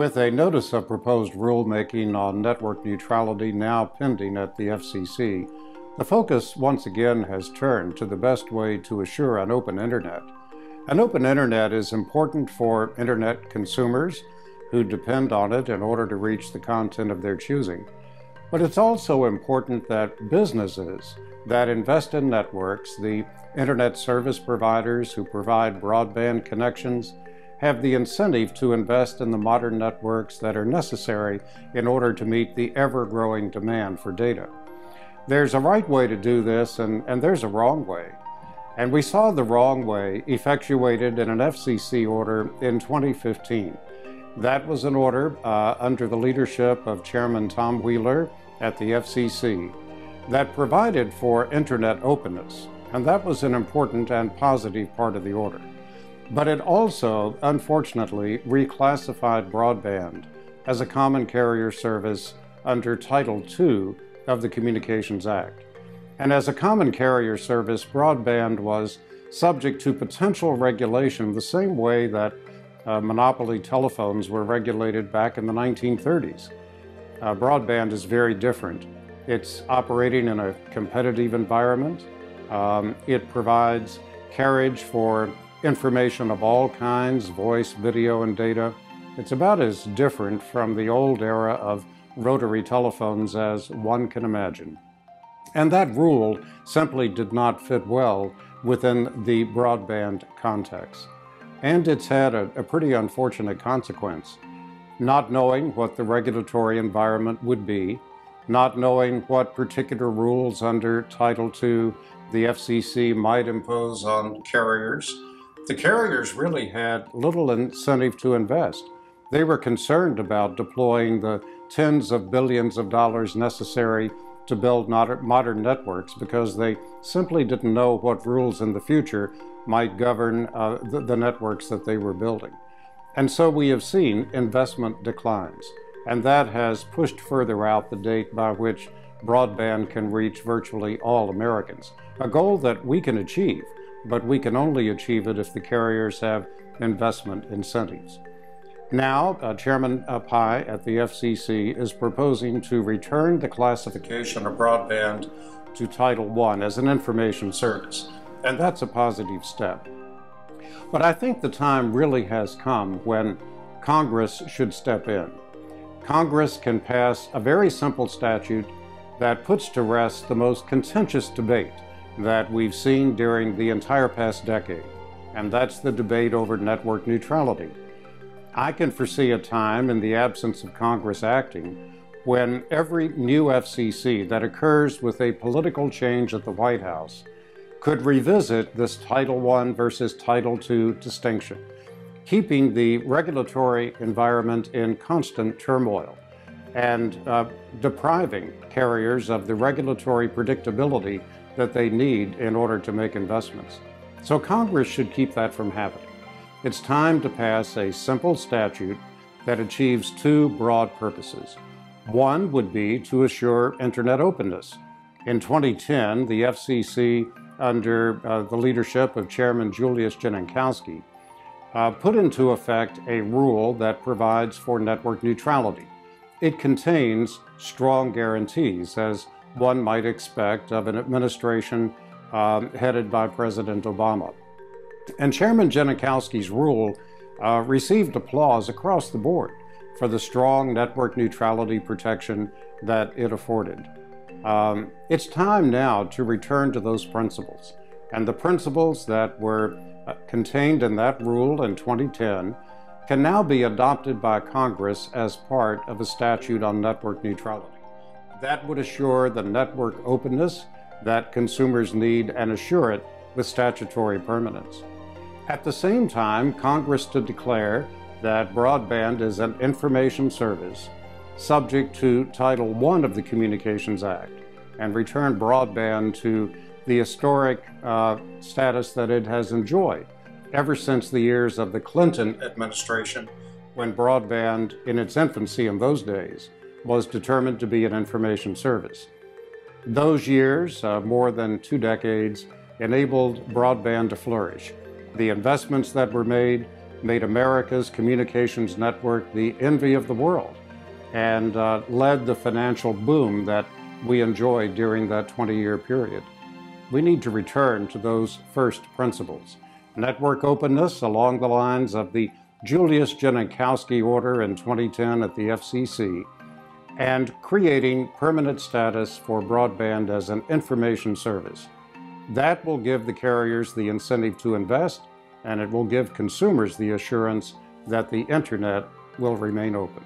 With a notice of proposed rulemaking on network neutrality now pending at the FCC, the focus once again has turned to the best way to assure an open internet. An open internet is important for internet consumers who depend on it in order to reach the content of their choosing. But it's also important that businesses that invest in networks, the internet service providers who provide broadband connections, have the incentive to invest in the modern networks that are necessary in order to meet the ever-growing demand for data. There's a right way to do this, and there's a wrong way. And we saw the wrong way effectuated in an FCC order in 2015. That was an order under the leadership of Chairman Tom Wheeler at the FCC that provided for internet openness, and that was an important and positive part of the order. But it also, unfortunately, reclassified broadband as a common carrier service under Title II of the Communications Act. And as a common carrier service, broadband was subject to potential regulation the same way that monopoly telephones were regulated back in the 1930s. Broadband is very different. It's operating in a competitive environment. It provides carriage for information of all kinds, voice, video, and data. It's about as different from the old era of rotary telephones as one can imagine. And that rule simply did not fit well within the broadband context. And it's had a pretty unfortunate consequence. Not knowing what the regulatory environment would be, not knowing what particular rules under Title II the FCC might impose on carriers, the carriers really had little incentive to invest. They were concerned about deploying the tens of billions of dollars necessary to build modern networks because they simply didn't know what rules in the future might govern the networks that they were building. And so we have seen investment declines, and that has pushed further out the date by which broadband can reach virtually all Americans, a goal that we can achieve, but we can only achieve it if the carriers have investment incentives. Now, Chairman Pai at the FCC is proposing to return the classification of broadband to Title I as an information service, and that's a positive step. But I think the time really has come when Congress should step in. Congress can pass a very simple statute that puts to rest the most contentious debate that we've seen during the entire past decade, and that's the debate over network neutrality. I can foresee a time in the absence of Congress acting when every new FCC that occurs with a political change at the White House could revisit this Title I versus Title II distinction, keeping the regulatory environment in constant turmoil and depriving carriers of the regulatory predictability that they need in order to make investments. So Congress should keep that from happening. It's time to pass a simple statute that achieves two broad purposes. One would be to assure internet openness. In 2010, the FCC, under the leadership of Chairman Julius Genachowski, put into effect a rule that provides for network neutrality. It contains strong guarantees, as one might expect of an administration headed by President Obama. And Chairman Genachowski's rule received applause across the board for the strong network neutrality protection that it afforded. It's time now to return to those principles. And the principles that were contained in that rule in 2010 can now be adopted by Congress as part of a statute on network neutrality. That would assure the network openness that consumers need and assure it with statutory permanence. At the same time, Congress to declare that broadband is an information service subject to Title I of the Communications Act and return broadband to the historic status that it has enjoyed ever since the years of the Clinton administration, when broadband, in its infancy in those days, was determined to be an information service. Those years, more than 2 decades, enabled broadband to flourish. The investments that were made made America's communications network the envy of the world, and led the financial boom that we enjoyed during that 20-year period. We need to return to those first principles. Network openness along the lines of the Julius Janikowski order in 2010 at the FCC, and creating permanent status for broadband as an information service. That will give the carriers the incentive to invest, and it will give consumers the assurance that the internet will remain open.